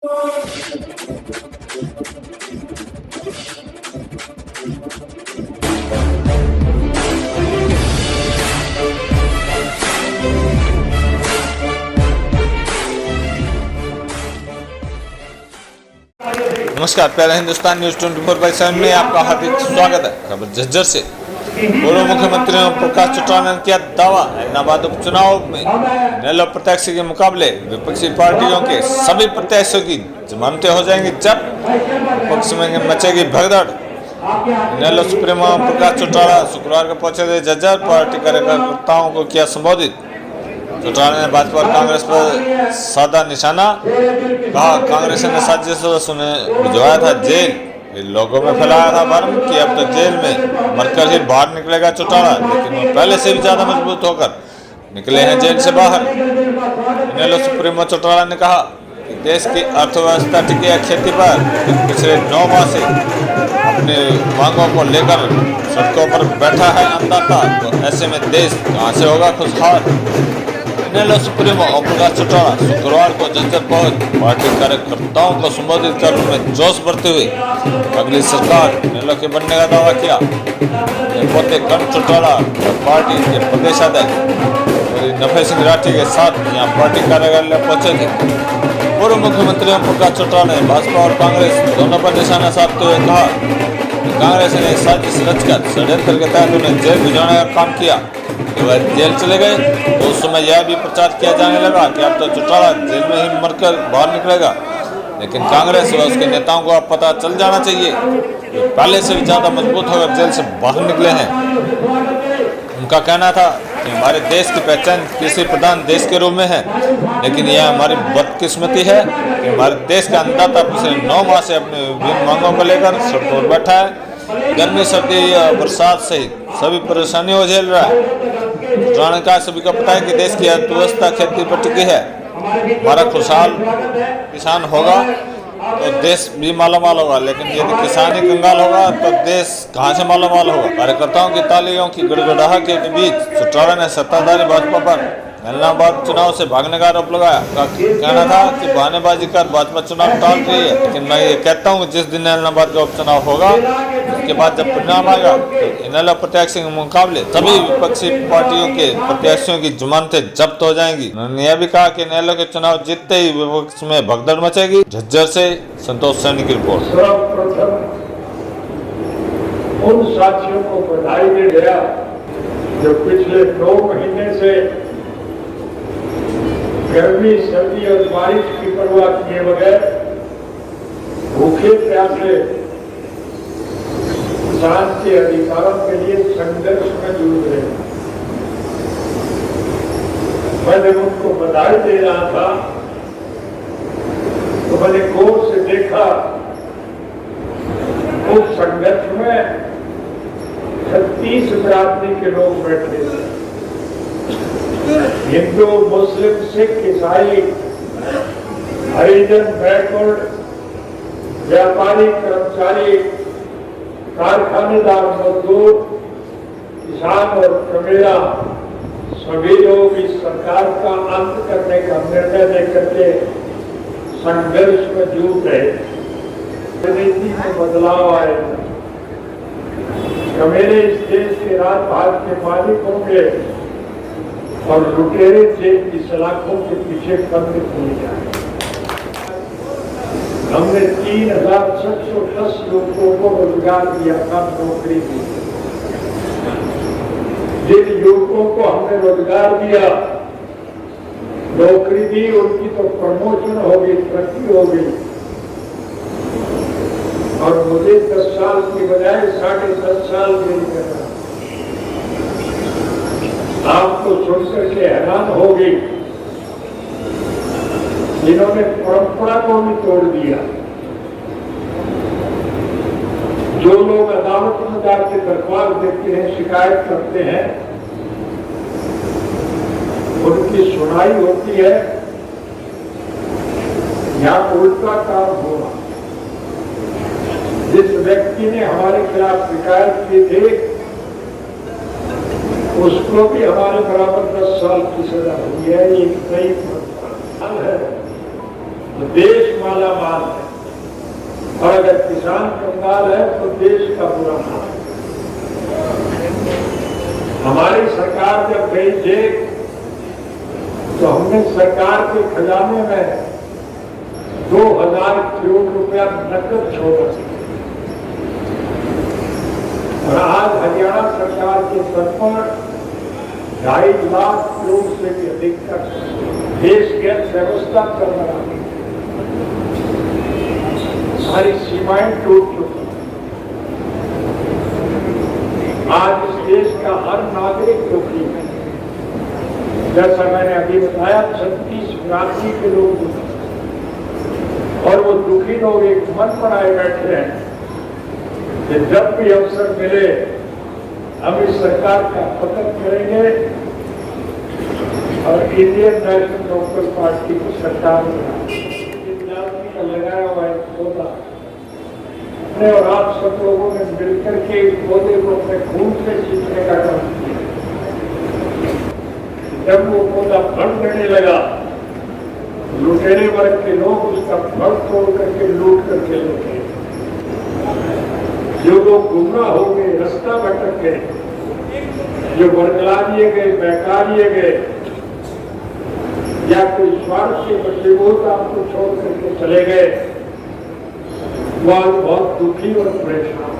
नमस्कार, प्यारा हिंदुस्तान न्यूज 24/7 में आपका हार्दिक स्वागत है। खबर झज्जर से। पूर्व मुख्यमंत्री प्रकाश चौटाला ने किया दावा, ऐलनाबाद उपचुनाव में इनेलो प्रत्याशी के मुकाबले विपक्षी पार्टियों के सभी प्रत्याशियों की जमानतें हो जाएंगी जब विपक्ष में मचेगी भगदड़। इनेलो सुप्रीमो प्रकाश चौटाला शुक्रवार को पहुंचे थे झज्जर। पार्टी कार्यकर्ताओं को किया संबोधित। चौटाला ने भाजपा और कांग्रेस पर साधा निशाना, कहा कांग्रेस ने साजिश उन्हें भिजवाया था जेल, लोगों में फैलाया था भ्रम कि अब तो जेल में मरकर ही बाहर निकलेगा चौटाला, लेकिन वो पहले से भी ज्यादा मजबूत होकर निकले हैं जेल से बाहर। इनेलो सुप्रीमो चौटाला ने कहा कि देश की अर्थव्यवस्था टिकी है खेती पर। पिछले 9 माह से अपने मांगों को लेकर सड़कों पर बैठा है अन्नदाता, तो ऐसे में देश कहाँ से होगा खुशहाल। इनेलो सुप्रीमो प्रकाश चौटाला शुक्रवार को झज्जर पहुंच पार्टी कार्यकर्ताओं को संबोधित कर उनमें जोश भरते हुए अगली सरकार इनेलो के बनने का दावा किया। पोते कंठ चौटाला और पार्टी के प्रदेशाध्यक्ष नफे सिंह राठी के साथ यहाँ पार्टी कार्यालय पहुंचे थे। पूर्व मुख्यमंत्री प्रकाश चौटाला ने भाजपा और कांग्रेस दोनों पर निशाना साधते हुए कहा कि कांग्रेस ने साजिश रचकर षड्यंत्र के तहत उन्हें जेल भिजवाने का काम किया। वह जेल चले गए तो उस समय यह भी प्रचार किया जाने लगा कि अब तो चौटाला जेल में ही मरकर बाहर निकलेगा, लेकिन कांग्रेस व उसके नेताओं को अब पता चल जाना चाहिए कि पहले से भी ज्यादा मजबूत होकर जेल से बाहर निकले हैं। उनका कहना था कि हमारे देश की पहचान कृषि प्रधान देश के रूप में है, लेकिन यह हमारी बदकिस्मती है कि हमारे देश का अन्नदाता पिछले 9 माह से अपने विभिन्न मांगों को लेकर सड़कों पर बैठा है। गर्मी, सर्दी या बरसात सहित सभी परेशानियों को झेल रहा है। चौटाला का सभी को पता है कि देश की अर्थव्यवस्था खेती पर टिकी है। हमारा खुशहाल किसान होगा तो देश भी मालामाल होगा, लेकिन यदि किसान ही कंगाल होगा तो देश कहां से मालामाल होगा। कार्यकर्ताओं की तालियों की गड़गड़ाहट के बीच चौटाला ने सत्ताधारी भाजपा पर ऐलनाबाद चुनाव से भागने का आरोप लगाया। कहना था कि बहानेबाजी कर भाजपा चुनाव टाल रही है, लेकिन मैं ये कहता हूँ जिस दिन ऐलनाबाद का उपचुनाव होगा उसके बाद जब परिणाम आएगा तो इनेलो प्रत्याशी के मुकाबले सभी विपक्षी पार्टियों के प्रत्याशियों की जमानतें जब्त हो जाएंगी। उन्होंने यह भी कहा कि इनेलो के चुनाव जीतते ही विपक्ष में भगदड़ मचेगी। झज्जर से संतोष सैनी की रिपोर्ट। उन साथियों को बधाई दे गया जो पिछले 2 महीने से गर्मी, सर्दी और बारिश की परवाह किए बगैर भूखे प्यासे किसान के अधिकारों के लिए संघर्ष में जुड़ रहे हैं। मैं जब उनको बधाई दे रहा था तो मैंने गौर से देखा उस संघर्ष में 36 बिरादरी के लोग बैठे थे। हिंदू, मुस्लिम, सिख, ईसाई, हरिजन, बैकवर्ड, व्यापारी, कर्मचारी, कारखानेदार, मजदूर, किसान और कमेरा सभी लोग इस सरकार का अंत करने का निर्णय लेकर के संघर्ष में जुट रहे। राजनीति में बदलाव आएगा। कमेरे इस देश के राजभाग के मालिक होंगे और लुटेरे जेल की सलाखों के पीछे बंद हो जाए। हमने 3610 लोगों को रोजगार दिया, कम नौकरी दी। जिन युवकों को हमने रोजगार दिया, नौकरी दी, उनकी तो प्रमोशन हो गई, तरक्की हो गई। और मुझे 10 साल की बजाय 10.5 साल देरी करना। आपको सुनकर के हैरान हो गई, जिन्होंने परंपरा को भी तोड़ दिया। जो लोग अदालत में जाकर दरख्वास्त देते हैं, शिकायत करते हैं, उनकी सुनाई होती है, यहाँ उल्टा काम हुआ। जिस व्यक्ति ने हमारे खिलाफ शिकायत की थी उसको भी हमारे बराबर 10 साल की सजा हुई है। ये कई है तो देश माला माल है, और अगर किसान कंगाल है तो देश का बुरा हाल है। हमारी सरकार जब गई जेल तो हमने सरकार के खजाने में 2000 करोड़ रुपया नकद छोड़ा, और आज हरियाणा सरकार के स्तर पर 2.5 लाख करोड़ से भी अधिक तक देश की अर्थव्यवस्था कर रहा है। सारी सीमाएं टूट चुकी। आज इस देश का हर नागरिक दुखी है। जैसा मैंने अभी बताया, 36 राज्य के लोग दुखी, और वो दुखी लोग एक मन बनाए बैठे हैं कि जब भी अवसर मिले हम इस सरकार का पतन करेंगे और इंडियन नेशनल लोकल पार्टी की सरकार का लगाया हुआ एक पौधा अपने और आप सब लोगों ने मिलकर के इस पौधे को अपने खून से सींचने का काम किया। जब वो पौधा फल देने लगा, लुटेरे वर्ग के लोग उसका फल तोड़ करके लूट करके ले गए। जो लोग गुमराह हो गए, रास्ता भटक गए, जो बरगला दिए गए, बहका दिए गए, या कोई स्वार्थ के बदलेबोध आपको छोड़ करके चले गए, वह बहुत दुखी और परेशान,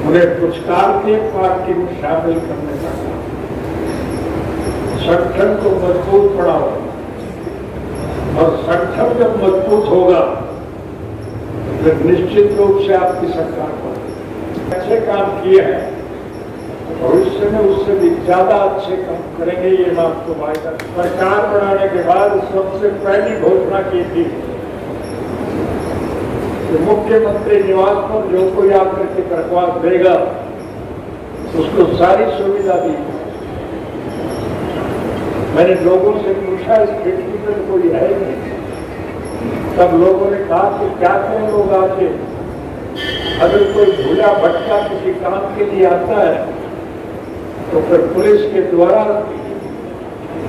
उन्हें पुरस्कार के पार्टी में शामिल करने का काम। संगठन को मजबूत बनाओ, और संगठन जब मजबूत होगा तो निश्चित रूप से आपकी सरकार पर अच्छे काम किए हैं, भविष्य में उससे भी ज्यादा अच्छे काम करेंगे, ये मैं आपको वायदा। सरकार बनाने के बाद सबसे पहली घोषणा की थी कि मुख्यमंत्री निवास पर जो कोई आकर के दरख्वास्त देगा उसको सारी सुविधा दी। मैंने लोगों से पूछा इस खिड़की पर कोई है नहीं, तब लोगों ने कहा कि क्या करें लोग आके, अगर कोई भूला भटका किसी काम के लिए आता है तो फिर पुलिस के द्वारा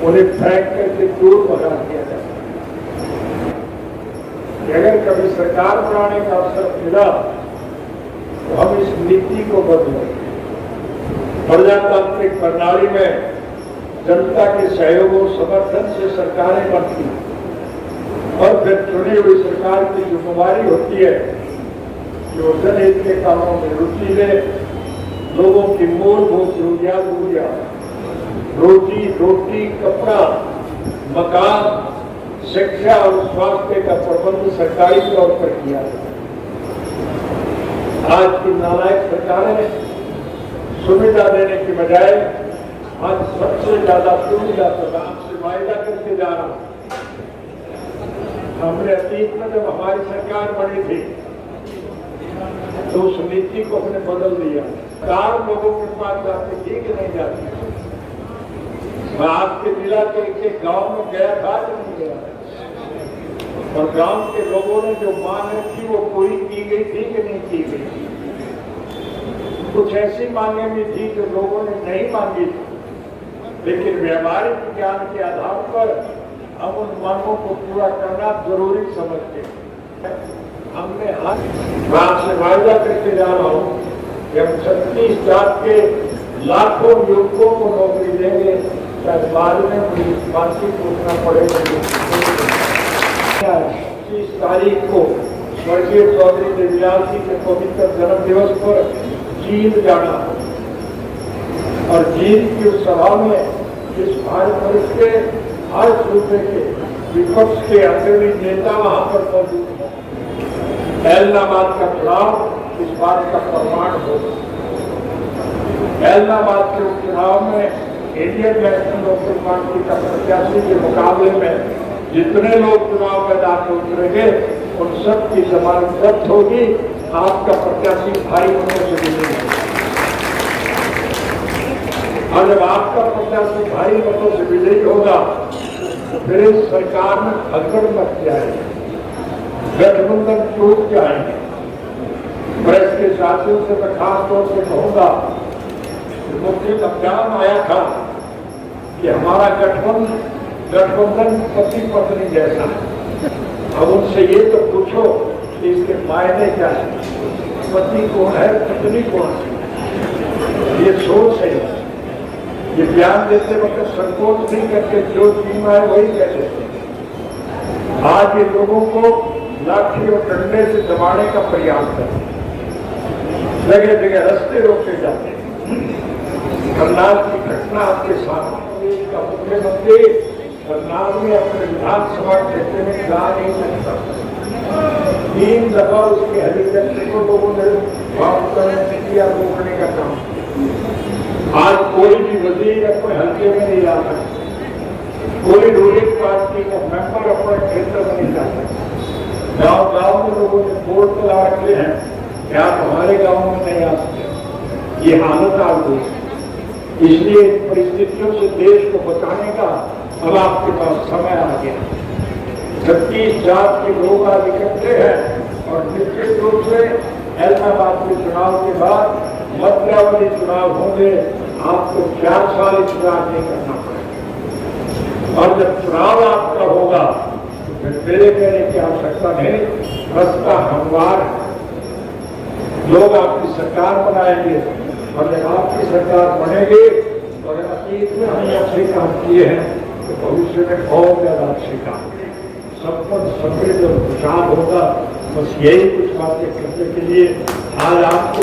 उन्हें फेंक करके दूर भगा दिया जाता है। अगर कभी सरकार बनाने का अवसर मिला तो हम इस नीति को बदलेंगे। प्रजातांत्रिक प्रणाली में जनता के सहयोग और समर्थन से सरकारें बनती हैं, और फिर चुनी हुई सरकार की जिम्मेदारी होती है कि वो जनहित के कामों में रुचि ले, लोगों की मूलभूत जरूरियात पूरी, रोजी रोटी, कपड़ा, मकान, शिक्षा और स्वास्थ्य का प्रबंध सरकारी तौर पर किया जाए। आज की नालायक सरकारें सुविधा देने की बजाय आज सबसे ज्यादा सुविधा प्रदान से वायदा करके जा रहा है। हमने अतीत में जब हमारी सरकार बनी थी तो उस नीति को हमने बदल दिया। कार लोगों के पास जाती थी कि नहीं जाती? मैं आपके जिला के गांव में गया था कि नहीं गया, और गांव के लोगों ने जो मांग थी वो पूरी की गई थी कि नहीं की गई? कुछ ऐसी मांगे भी थी जो लोगों ने नहीं मांगी थी, लेकिन व्यवहारिक ज्ञान के आधार पर हम उन मांगों को पूरा करना जरूरी समझते हैं। हमने मैं आपसे वायदा करके जा रहा हूँ कि हम 36 जात के लाखों युवकों को नौकरी देंगे, शायद बाद में मुझे बात ही पूछना पड़ेगा। 25 तारीख को स्वर्गीय चौधरी देवीलाल जी के पवित्र जन्म दिवस पर जींद जाना है, और जींद की उस सभा में इस भारत वर्ष के हर सूबे के विपक्ष के अग्रणी नेता वहां पर मौजूद हैं। ऐलनाबाद का चुनाव इस बात का प्रमाण होगा। ऐलनाबाद के उपचुनाव में इंडियन नेशनल लोकल पार्टी का प्रत्याशी के मुकाबले में जितने लोग चुनाव मैदान में उतरेंगे उन सब की जमानत जब्त होगी। आपका प्रत्याशी भारी होने से मिलेगा, और जब आपका प्रत्याशी भारी मतों से विजयी होगा तो फिर इस सरकार में भगदड़ मच जाएगी, गठबंधन टूट जाएंगे। प्रेस के साथियों से मैं खास तौर से कहूंगा, मुख्य अभियान आया था कि हमारा गठबंधन पति पत्नी जैसा है। अब उनसे ये तो पूछो कि इसके मायने क्या है, पति कौन है, पत्नी कौन है, ये सोच है। ये बयान देते वक्त संकोच नहीं करते, जो सीमा है वही कहते हैं। आज ये लोगों को लाठी और डंडे से दबाने का प्रयास है, जगह जगह रास्ते रोके जाते हैं। करनाल की घटना आपके सामने, का मुख्यमंत्री करनाल में अपने विधानसभा क्षेत्र में जा नहीं सकता। 3 दफा उसके हेलीकॉप्टर को लोगों ने वापस करने किया, रोकने का काम। आज कोई भी वजीर अपने हल्के में नहीं जा सकता, कोई रूलिंग पार्टी का मेंबर अपने क्षेत्र में नहीं जा सकता। गांव गांव में लोगों ने बोर्ड चला रखे हैं कि आप हमारे गांव में नहीं आ सकते। ये हालत आ गई। इसलिए इन परिस्थितियों से देश को बचाने का अब आपके पास समय आ गया। 36 जात के लोग आज इकट्ठे हैं और निश्चित रूप से इलाहाबाद के चुनाव के बाद मध्यावधि चुनाव होंगे। आपको 4 साल इंतजार नहीं करना पड़ेगा और जब चुनाव आपका होगा तो फिर मेरे कहने की आवश्यकता नहीं, रास्ता हमवार है। लोग आपकी सरकार बनाएंगे और जब आपकी सरकार बनेगी तो अगर अतीत में हमने अच्छे काम किए हैं तो भविष्य में और ज्यादा अच्छे काम संपन्न समृद्ध और खुशहाल होगा। बस यही कुछ बातें करने के लिए आज आपको